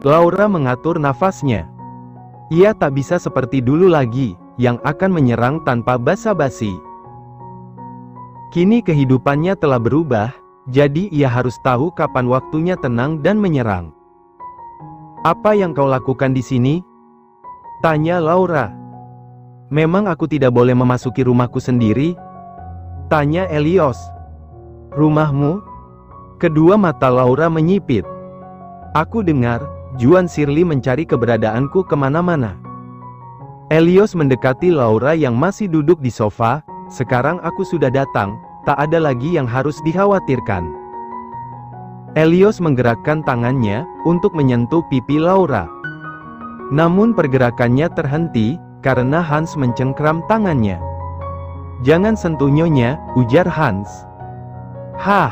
Laura mengatur nafasnya. Ia tak bisa seperti dulu lagi, yang akan menyerang tanpa basa-basi. Kini kehidupannya telah berubah, jadi ia harus tahu kapan waktunya tenang dan menyerang. "Apa yang kau lakukan di sini?" tanya Laura. "Memang aku tidak boleh memasuki rumahku sendiri?" tanya Helios. "Rumahmu?" Kedua mata Laura menyipit. "Aku dengar, Juan Shirley mencari keberadaanku kemana-mana." Helios mendekati Laura yang masih duduk di sofa. "Sekarang aku sudah datang, tak ada lagi yang harus dikhawatirkan." Helios menggerakkan tangannya, untuk menyentuh pipi Laura. Namun pergerakannya terhenti, karena Hans mencengkram tangannya. "Jangan sentuh nyonya," ujar Hans. "Hah?"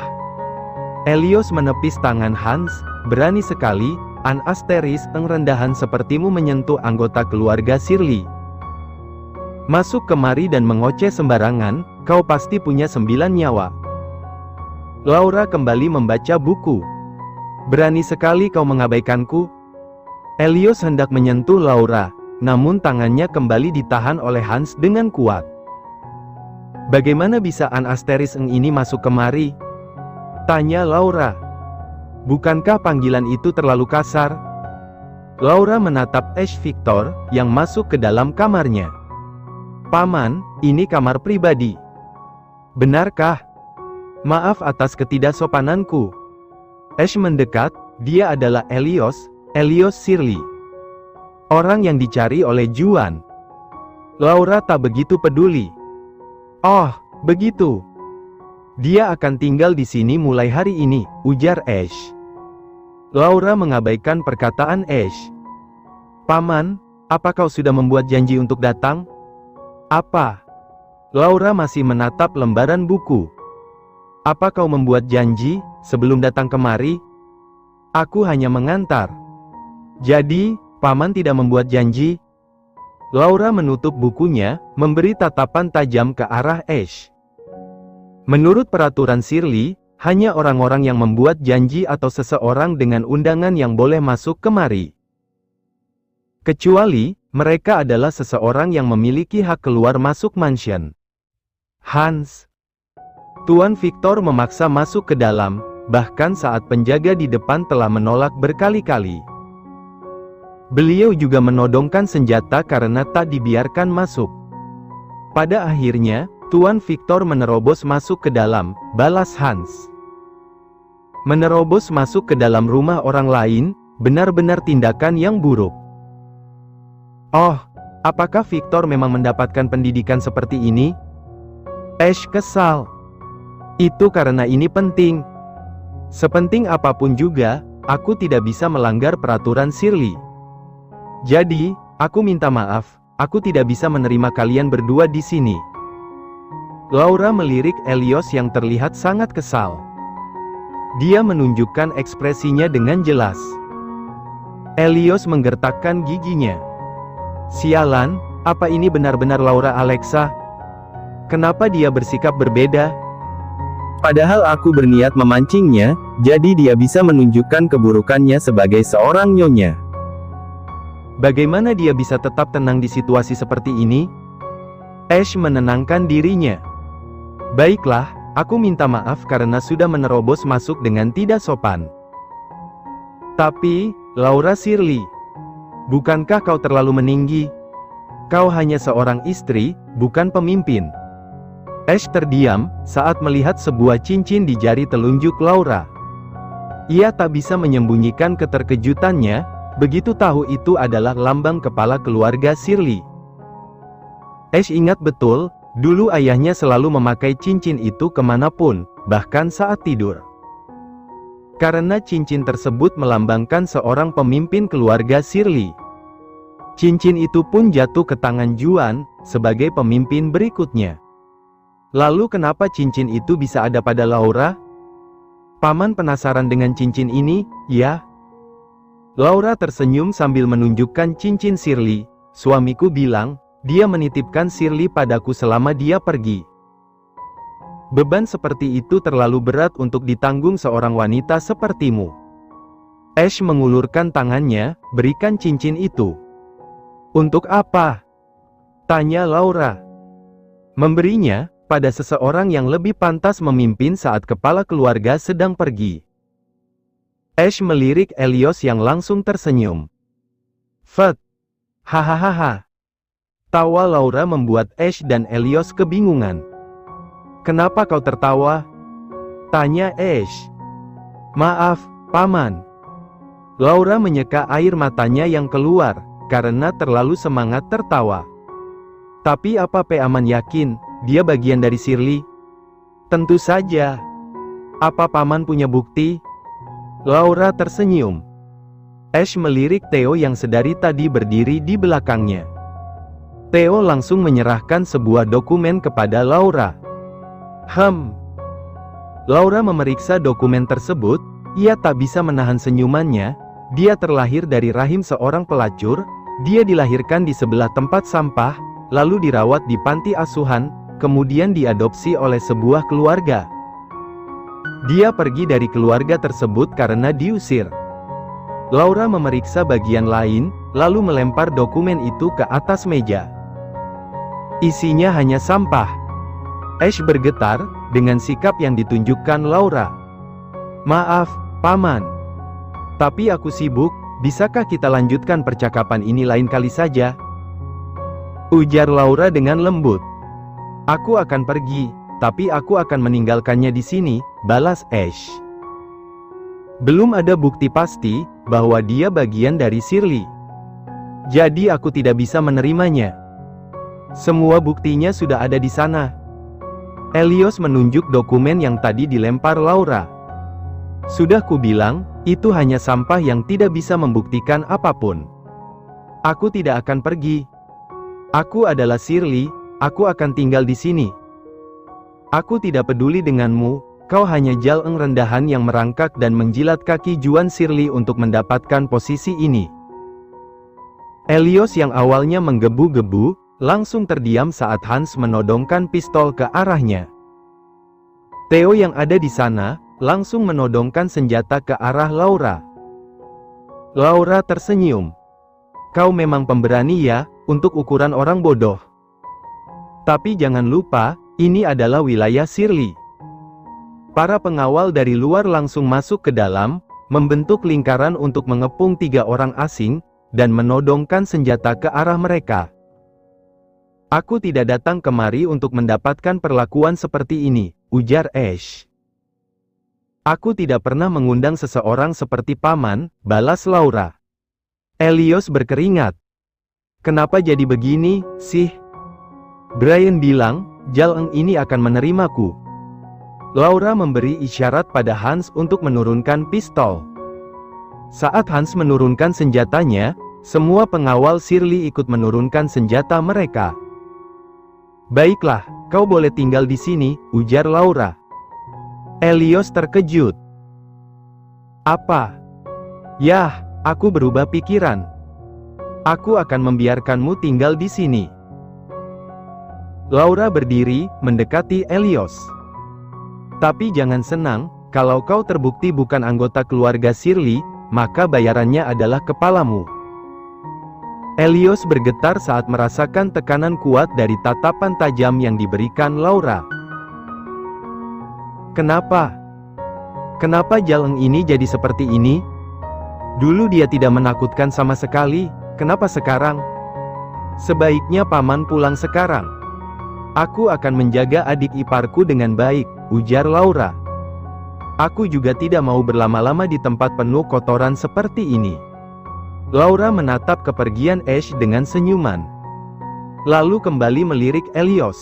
Helios menepis tangan Hans. "Berani sekali, Anastaris, rendahan sepertimu menyentuh anggota keluarga Shirley. Masuk kemari dan mengoceh sembarangan, kau pasti punya 9 nyawa." Laura kembali membaca buku. "Berani sekali kau mengabaikanku." Helios hendak menyentuh Laura, namun tangannya kembali ditahan oleh Hans dengan kuat. "Bagaimana bisa Anastaris ini masuk kemari?" tanya Laura. "Bukankah panggilan itu terlalu kasar?" Laura menatap Ash Victor, yang masuk ke dalam kamarnya. "Paman, ini kamar pribadi." "Benarkah? Maaf atas ketidaksopananku." Ash mendekat. Dia adalah Helios Shirley, orang yang dicari oleh Juan. Laura tak begitu peduli. "Oh, begitu. Dia akan tinggal di sini mulai hari ini," ujar Ash. Laura mengabaikan perkataan Ash. "Paman, apa kau sudah membuat janji untuk datang?" "Apa?" Laura masih menatap lembaran buku. "Apa kau membuat janji, sebelum datang kemari?" "Aku hanya mengantar." "Jadi, Paman tidak membuat janji?" Laura menutup bukunya, memberi tatapan tajam ke arah Ash. "Menurut peraturan Shirley, hanya orang-orang yang membuat janji atau seseorang dengan undangan yang boleh masuk kemari. Kecuali, mereka adalah seseorang yang memiliki hak keluar masuk mansion." "Hans." Tuan Victor memaksa masuk ke dalam, bahkan saat penjaga di depan telah menolak berkali-kali. Beliau juga menodongkan senjata karena tak dibiarkan masuk. Pada akhirnya, Tuan Victor menerobos masuk ke dalam, balas Hans. Menerobos masuk ke dalam rumah orang lain, benar-benar tindakan yang buruk. "Oh, apakah Victor memang mendapatkan pendidikan seperti ini?" Ash kesal. "Itu karena ini penting. Sepenting apapun juga, aku tidak bisa melanggar peraturan Shirley. Jadi, aku minta maaf, aku tidak bisa menerima kalian berdua di sini." Laura melirik Helios yang terlihat sangat kesal. Dia menunjukkan ekspresinya dengan jelas. Helios menggertakkan giginya. "Sialan, apa ini benar-benar Laura Alexa? Kenapa dia bersikap berbeda? Padahal aku berniat memancingnya, jadi dia bisa menunjukkan keburukannya sebagai seorang nyonya. Bagaimana dia bisa tetap tenang di situasi seperti ini?" Ash menenangkan dirinya. "Baiklah, aku minta maaf karena sudah menerobos masuk dengan tidak sopan. Tapi, Laura Shirley, bukankah kau terlalu meninggi? Kau hanya seorang istri, bukan pemimpin." Ash terdiam, saat melihat sebuah cincin di jari telunjuk Laura. Ia tak bisa menyembunyikan keterkejutannya, begitu tahu itu adalah lambang kepala keluarga Shirley. Ash ingat betul, dulu ayahnya selalu memakai cincin itu kemanapun, bahkan saat tidur. Karena cincin tersebut melambangkan seorang pemimpin keluarga Shirley. Cincin itu pun jatuh ke tangan Juan, sebagai pemimpin berikutnya. Lalu kenapa cincin itu bisa ada pada Laura? Paman penasaran dengan cincin ini, ya? Laura tersenyum sambil menunjukkan cincin Shirley. "Suamiku bilang, dia menitipkan Shirley padaku selama dia pergi. Beban seperti itu terlalu berat untuk ditanggung seorang wanita sepertimu. Ash mengulurkan tangannya, berikan cincin itu. Untuk apa? Tanya Laura. Memberinya pada seseorang yang lebih pantas memimpin saat kepala keluarga sedang pergi. Ash melirik Helios yang langsung tersenyum. Fat. Hahaha. Tawa Laura membuat Ash dan Helios kebingungan. Kenapa kau tertawa? Tanya Ash. Maaf, Paman. Laura menyeka air matanya yang keluar, karena terlalu semangat tertawa. Tapi apa Paman yakin, dia bagian dari Shirley? Tentu saja. Apa Paman punya bukti? Laura tersenyum. Ash melirik Theo yang sedari tadi berdiri di belakangnya. Theo langsung menyerahkan sebuah dokumen kepada Laura. Laura memeriksa dokumen tersebut, ia tak bisa menahan senyumannya. Dia terlahir dari rahim seorang pelacur, dia dilahirkan di sebelah tempat sampah, lalu dirawat di panti asuhan, kemudian diadopsi oleh sebuah keluarga. Dia pergi dari keluarga tersebut karena diusir. Laura memeriksa bagian lain, lalu melempar dokumen itu ke atas meja. Isinya hanya sampah. Ash bergetar, dengan sikap yang ditunjukkan Laura. Maaf, Paman. Tapi aku sibuk, bisakah kita lanjutkan percakapan ini lain kali saja? Ujar Laura dengan lembut. Aku akan pergi, tapi aku akan meninggalkannya di sini, balas Ash. Belum ada bukti pasti, bahwa dia bagian dari Shirley. Jadi aku tidak bisa menerimanya. Semua buktinya sudah ada di sana. Helios menunjuk dokumen yang tadi dilempar Laura. Sudah kubilang, itu hanya sampah yang tidak bisa membuktikan apapun. Aku tidak akan pergi. Aku adalah Shirley, aku akan tinggal di sini. Aku tidak peduli denganmu, kau hanya jaleng rendahan yang merangkak dan menjilat kaki Juan Shirley untuk mendapatkan posisi ini. Helios yang awalnya menggebu-gebu, langsung terdiam saat Hans menodongkan pistol ke arahnya. Theo yang ada di sana, langsung menodongkan senjata ke arah Laura. Laura tersenyum. Kau memang pemberani ya, untuk ukuran orang bodoh. Tapi jangan lupa, ini adalah wilayah Shirley. Para pengawal dari luar langsung masuk ke dalam, membentuk lingkaran untuk mengepung 3 orang asing, dan menodongkan senjata ke arah mereka. Aku tidak datang kemari untuk mendapatkan perlakuan seperti ini, ujar Ash. Aku tidak pernah mengundang seseorang seperti Paman, balas Laura. Helios berkeringat. Kenapa jadi begini, sih? Brian bilang, jaleng ini akan menerimaku. Laura memberi isyarat pada Hans untuk menurunkan pistol. Saat Hans menurunkan senjatanya, semua pengawal Shirley ikut menurunkan senjata mereka. Baiklah, kau boleh tinggal di sini, ujar Laura. Helios terkejut. Apa? Yah, aku berubah pikiran. Aku akan membiarkanmu tinggal di sini. Laura berdiri, mendekati Helios. Tapi jangan senang, kalau kau terbukti bukan anggota keluarga Shirley, maka bayarannya adalah kepalamu. Helios bergetar saat merasakan tekanan kuat dari tatapan tajam yang diberikan Laura. Kenapa? Kenapa jaleng ini jadi seperti ini? Dulu dia tidak menakutkan sama sekali, kenapa sekarang? Sebaiknya Paman pulang sekarang. Aku akan menjaga adik iparku dengan baik, ujar Laura. Aku juga tidak mau berlama-lama di tempat penuh kotoran seperti ini. Laura menatap kepergian Ash dengan senyuman. Lalu kembali melirik Helios.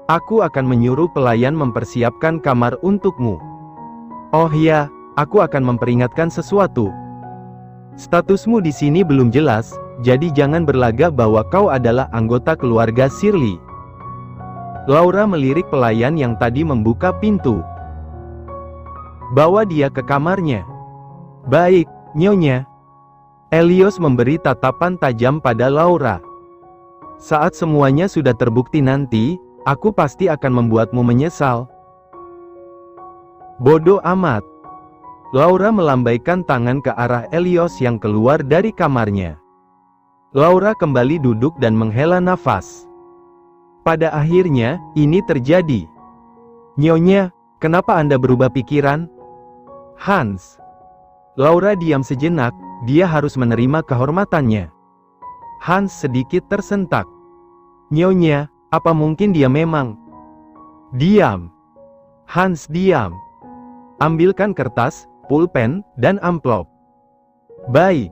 Aku akan menyuruh pelayan mempersiapkan kamar untukmu. Oh ya, aku akan memperingatkan sesuatu. Statusmu di sini belum jelas, jadi jangan berlagak bahwa kau adalah anggota keluarga Shirley. Laura melirik pelayan yang tadi membuka pintu. Bawa dia ke kamarnya. Baik, Nyonya. Helios memberi tatapan tajam pada Laura. Saat semuanya sudah terbukti nanti, aku pasti akan membuatmu menyesal. Bodoh amat. Laura melambaikan tangan ke arah Elios yang keluar dari kamarnya. Laura kembali duduk dan menghela nafas. Pada akhirnya, ini terjadi. Nyonya, kenapa Anda berubah pikiran? Hans. Laura diam sejenak, dia harus menerima kehormatannya. Hans sedikit tersentak. Nyonya, apa mungkin dia memang? Diam. Hans diam. Ambilkan kertas, pulpen, dan amplop. Baik.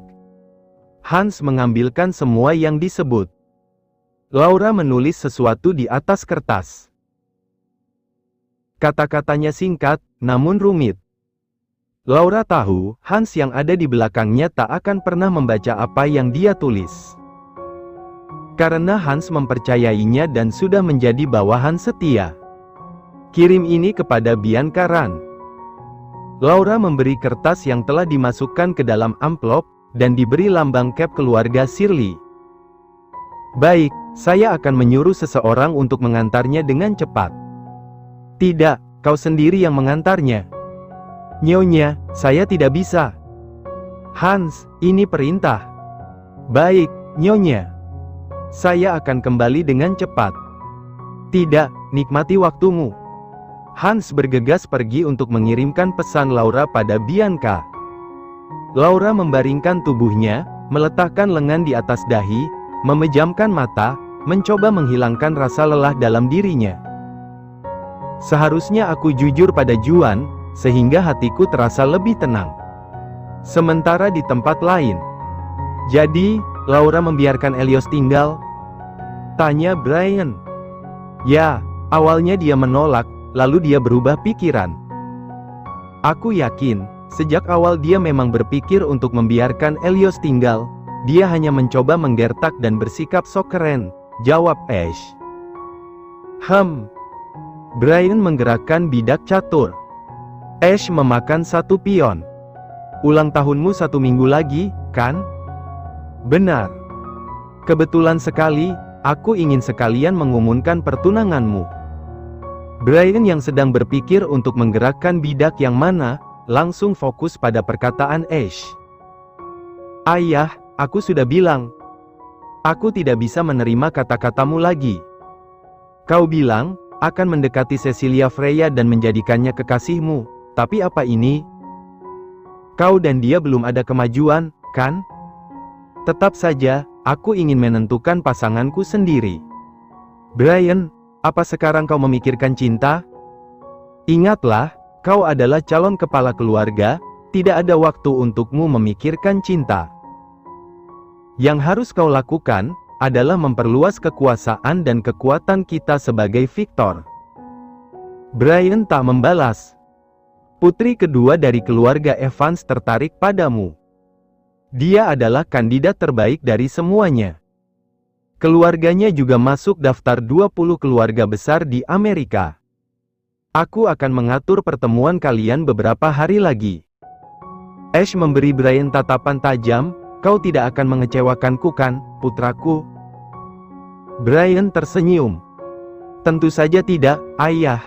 Hans mengambilkan semua yang disebut. Laura menulis sesuatu di atas kertas. Kata-katanya singkat, namun rumit. Laura tahu, Hans yang ada di belakangnya tak akan pernah membaca apa yang dia tulis. Karena Hans mempercayainya dan sudah menjadi bawahan setia. Kirim ini kepada Bianca Ran. Laura memberi kertas yang telah dimasukkan ke dalam amplop, dan diberi lambang cap keluarga Shirley. Baik, saya akan menyuruh seseorang untuk mengantarnya dengan cepat. Tidak, kau sendiri yang mengantarnya. Nyonya, saya tidak bisa. Hans, ini perintah. Baik, Nyonya. Saya akan kembali dengan cepat. Tidak, nikmati waktumu. Hans bergegas pergi untuk mengirimkan pesan Laura pada Bianca. Laura membaringkan tubuhnya, meletakkan lengan di atas dahi, memejamkan mata, mencoba menghilangkan rasa lelah dalam dirinya. Seharusnya aku jujur pada Juan, sehingga hatiku terasa lebih tenang. Sementara di tempat lain. Jadi, Laura membiarkan Elios tinggal? Tanya Brian. Ya, awalnya dia menolak, lalu dia berubah pikiran. Aku yakin, sejak awal dia memang berpikir untuk membiarkan Elios tinggal. Dia hanya mencoba menggertak dan bersikap sok keren, jawab Ash. Brian menggerakkan bidak catur. Ash memakan satu pion. Ulang tahunmu 1 minggu lagi, kan? Benar. Kebetulan sekali, aku ingin sekalian mengumumkan pertunanganmu. Brian yang sedang berpikir untuk menggerakkan bidak yang mana, langsung fokus pada perkataan Ash. Ayah, aku sudah bilang. Aku tidak bisa menerima kata-katamu lagi. Kau bilang, akan mendekati Cecilia Freya dan menjadikannya kekasihmu. Tapi apa ini? Kau dan dia belum ada kemajuan, kan? Tetap saja, aku ingin menentukan pasanganku sendiri. Brian, apa sekarang kau memikirkan cinta? Ingatlah, kau adalah calon kepala keluarga, tidak ada waktu untukmu memikirkan cinta. Yang harus kau lakukan, adalah memperluas kekuasaan dan kekuatan kita sebagai Victor. Brian tak membalas. Putri kedua dari keluarga Evans tertarik padamu. Dia adalah kandidat terbaik dari semuanya. Keluarganya juga masuk daftar 20 keluarga besar di Amerika. Aku akan mengatur pertemuan kalian beberapa hari lagi. Ash memberi Brian tatapan tajam, kau tidak akan mengecewakanku kan, putraku? Brian tersenyum. Tentu saja tidak, ayah.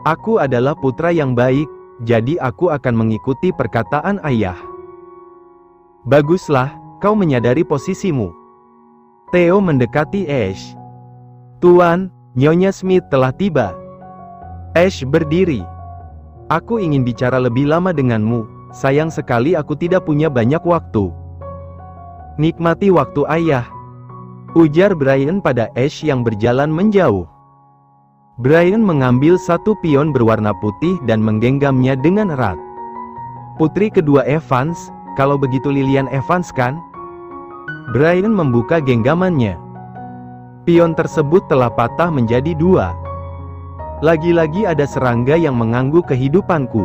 Aku adalah putra yang baik, jadi aku akan mengikuti perkataan ayah. Baguslah, kau menyadari posisimu. Theo mendekati Ash. Tuan, Nyonya Smith telah tiba. Ash berdiri. Aku ingin bicara lebih lama denganmu, sayang sekali aku tidak punya banyak waktu. Nikmati waktu ayah. Ujar Brian pada Ash yang berjalan menjauh. Brian mengambil satu pion berwarna putih dan menggenggamnya dengan erat. Putri kedua Evans, kalau begitu Lillian Evans kan? Brian membuka genggamannya. Pion tersebut telah patah menjadi 2. Lagi-lagi ada serangga yang mengganggu kehidupanku.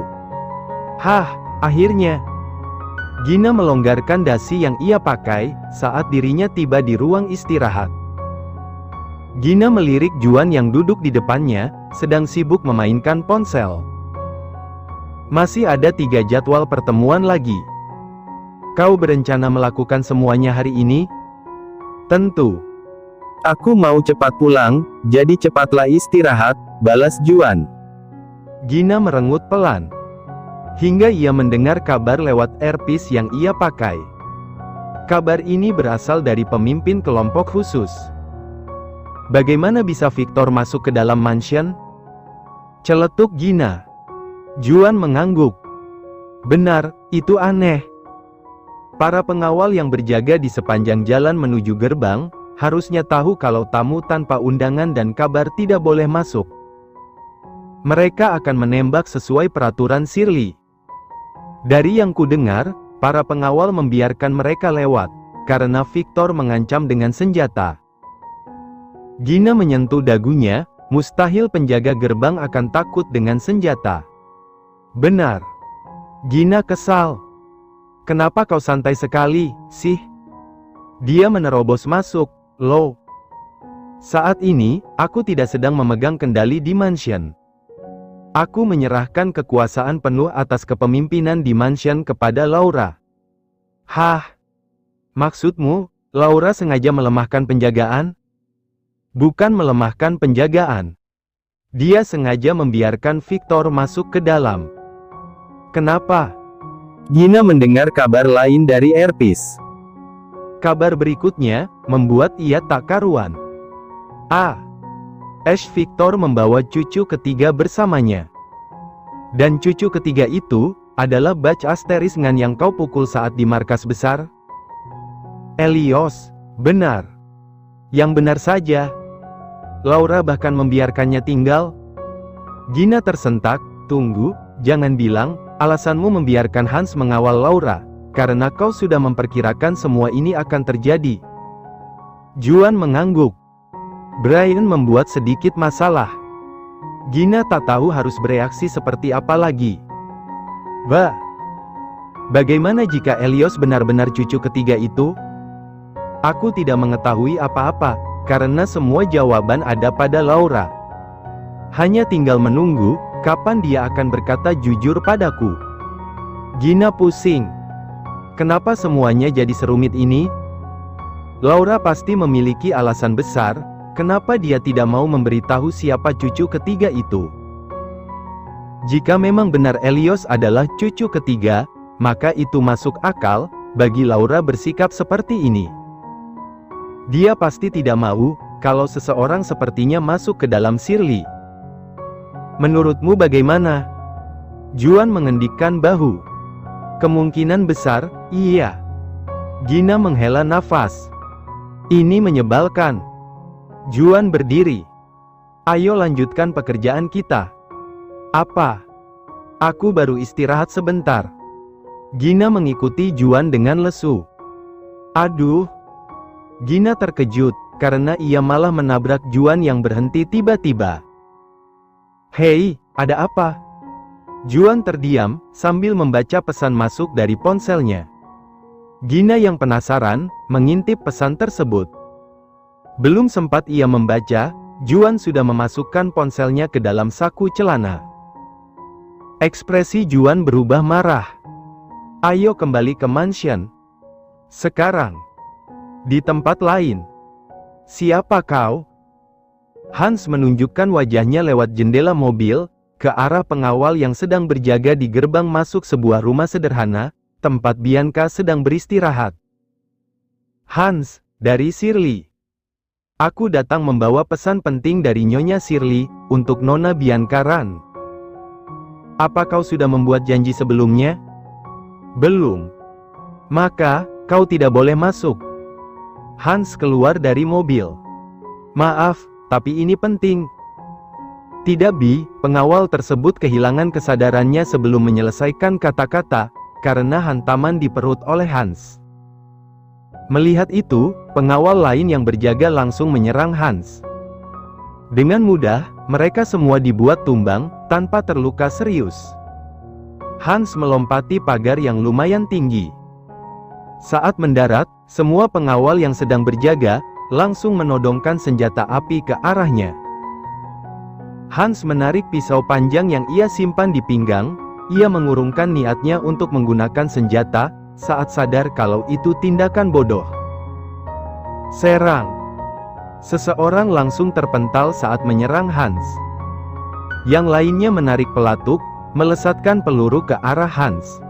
Hah, akhirnya. Gina melonggarkan dasi yang ia pakai, saat dirinya tiba di ruang istirahat. Gina melirik Juan yang duduk di depannya, sedang sibuk memainkan ponsel. Masih ada 3 jadwal pertemuan lagi. Kau berencana melakukan semuanya hari ini? Tentu. Aku mau cepat pulang, jadi cepatlah istirahat, balas Juan. Gina merengut pelan. hingga ia mendengar kabar lewat earpiece yang ia pakai. Kabar ini berasal dari pemimpin kelompok khusus. Bagaimana bisa Victor masuk ke dalam mansion? Celetuk Gina. Juan mengangguk. Benar, itu aneh. Para pengawal yang berjaga di sepanjang jalan menuju gerbang, harusnya tahu kalau tamu tanpa undangan dan kabar tidak boleh masuk. Mereka akan menembak sesuai peraturan Shirley. Dari yang kudengar, para pengawal membiarkan mereka lewat, karena Victor mengancam dengan senjata. Gina menyentuh dagunya, mustahil penjaga gerbang akan takut dengan senjata. Benar. Gina kesal. Kenapa kau santai sekali, sih? Dia menerobos masuk, loh. Saat ini, aku tidak sedang memegang kendali di mansion. Aku menyerahkan kekuasaan penuh atas kepemimpinan di mansion kepada Laura. Hah? Maksudmu, Laura sengaja melemahkan penjagaan? Bukan melemahkan penjagaan. Dia sengaja membiarkan Victor masuk ke dalam. Kenapa? Gina mendengar kabar lain dari earpiece. Kabar berikutnya, membuat ia tak karuan. Ash Victor membawa cucu ketiga bersamanya. Dan cucu ketiga itu, adalah batch asteris ngan yang kau pukul saat di markas besar? Elios, benar. Yang benar saja. Laura bahkan membiarkannya tinggal. Gina tersentak, tunggu, jangan bilang, alasanmu membiarkan Hans mengawal Laura, karena kau sudah memperkirakan semua ini akan terjadi. Juan mengangguk. Brian membuat sedikit masalah. Gina tak tahu harus bereaksi seperti apa lagi. Bagaimana jika Elios benar-benar cucu ketiga itu? Aku tidak mengetahui apa-apa, karena semua jawaban ada pada Laura. Hanya tinggal menunggu, kapan dia akan berkata jujur padaku. Gina pusing. Kenapa semuanya jadi serumit ini? Laura pasti memiliki alasan besar, kenapa dia tidak mau memberitahu siapa cucu ketiga itu. Jika memang benar Elios adalah cucu ketiga, maka itu masuk akal, bagi Laura bersikap seperti ini. Dia pasti tidak mau, kalau seseorang sepertinya masuk ke dalam Shirley. Menurutmu bagaimana? Juan mengendikkan bahu. Kemungkinan besar, iya. Gina menghela nafas. Ini menyebalkan. Juan berdiri. Ayo lanjutkan pekerjaan kita. Apa? Aku baru istirahat sebentar. Gina mengikuti Juan dengan lesu. Aduh. Gina terkejut, karena ia malah menabrak Juan yang berhenti tiba-tiba. Hei, ada apa? Juan terdiam, sambil membaca pesan masuk dari ponselnya. Gina yang penasaran, mengintip pesan tersebut. Belum sempat ia membaca, Juan sudah memasukkan ponselnya ke dalam saku celana. Ekspresi Juan berubah marah. Ayo kembali ke mansion. Sekarang. Di tempat lain. Siapa kau? Hans menunjukkan wajahnya lewat jendela mobil, ke arah pengawal yang sedang berjaga di gerbang masuk sebuah rumah sederhana, tempat Bianca sedang beristirahat. Hans, dari Shirley. Aku datang membawa pesan penting dari Nyonya Shirley, untuk Nona Bianca Ran. Apa kau sudah membuat janji sebelumnya? Belum. Maka, kau tidak boleh masuk. Hans keluar dari mobil. Maaf, tapi ini penting. Tidak Bi, pengawal tersebut kehilangan kesadarannya sebelum menyelesaikan kata-kata, karena hantaman di perut oleh Hans. Melihat itu, pengawal lain yang berjaga langsung menyerang Hans. Dengan mudah, mereka semua dibuat tumbang, tanpa terluka serius. Hans melompati pagar yang lumayan tinggi. Saat mendarat, semua pengawal yang sedang berjaga, langsung menodongkan senjata api ke arahnya. Hans menarik pisau panjang yang ia simpan di pinggang, ia mengurungkan niatnya untuk menggunakan senjata, saat sadar kalau itu tindakan bodoh. Serang. Seseorang langsung terpental saat menyerang Hans. Yang lainnya menarik pelatuk, melesatkan peluru ke arah Hans.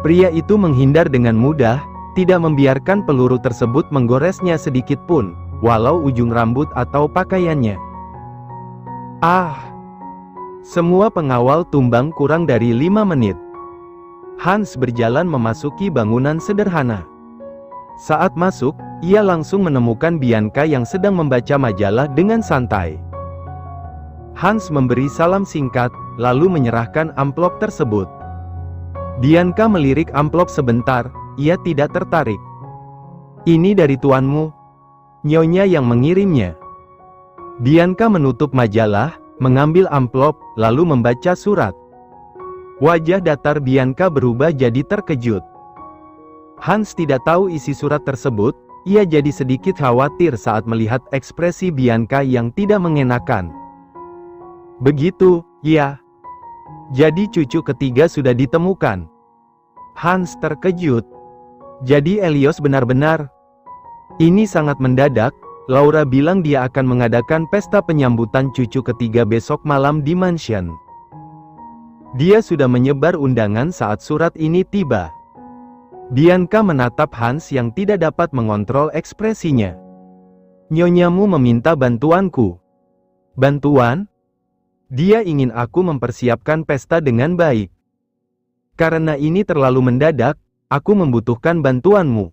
Pria itu menghindar dengan mudah, tidak membiarkan peluru tersebut menggoresnya sedikit pun, walau ujung rambut atau pakaiannya. Ah! Semua pengawal tumbang kurang dari 5 menit. Hans berjalan memasuki bangunan sederhana. Saat masuk, ia langsung menemukan Bianca yang sedang membaca majalah dengan santai. Hans memberi salam singkat, lalu menyerahkan amplop tersebut. Bianca melirik amplop sebentar, ia tidak tertarik. "Ini dari tuanmu?" Nyonya yang mengirimnya. Bianca menutup majalah, mengambil amplop, lalu membaca surat. Wajah datar Bianca berubah jadi terkejut. Hans tidak tahu isi surat tersebut, ia jadi sedikit khawatir saat melihat ekspresi Bianca yang tidak mengenakan. "Begitu, ya. Jadi cucu ketiga sudah ditemukan." Hans terkejut. "Jadi Elios benar-benar?" "Ini sangat mendadak. Laura bilang dia akan mengadakan pesta penyambutan cucu ketiga besok malam di mansion. Dia sudah menyebar undangan saat surat ini tiba." Bianca menatap Hans yang tidak dapat mengontrol ekspresinya. "Nyonyamu meminta bantuanku." "Bantuan? Dia ingin aku mempersiapkan pesta dengan baik. Karena ini terlalu mendadak, aku membutuhkan bantuanmu."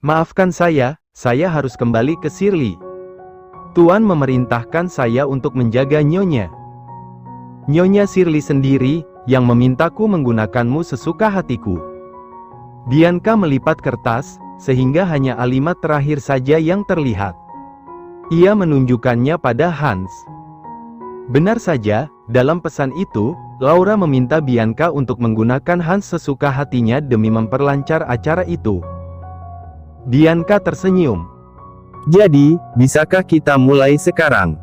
"Maafkan saya harus kembali ke Shirley. Tuan memerintahkan saya untuk menjaga Nyonya." "Nyonya Shirley sendiri, yang memintaku menggunakanmu sesuka hatiku." Bianca melipat kertas, sehingga hanya kalimat terakhir saja yang terlihat. Ia menunjukkannya pada Hans. Benar saja, dalam pesan itu, Laura meminta Bianca untuk menggunakan Hans sesuka hatinya demi memperlancar acara itu. Bianca tersenyum. "Jadi, bisakah kita mulai sekarang?"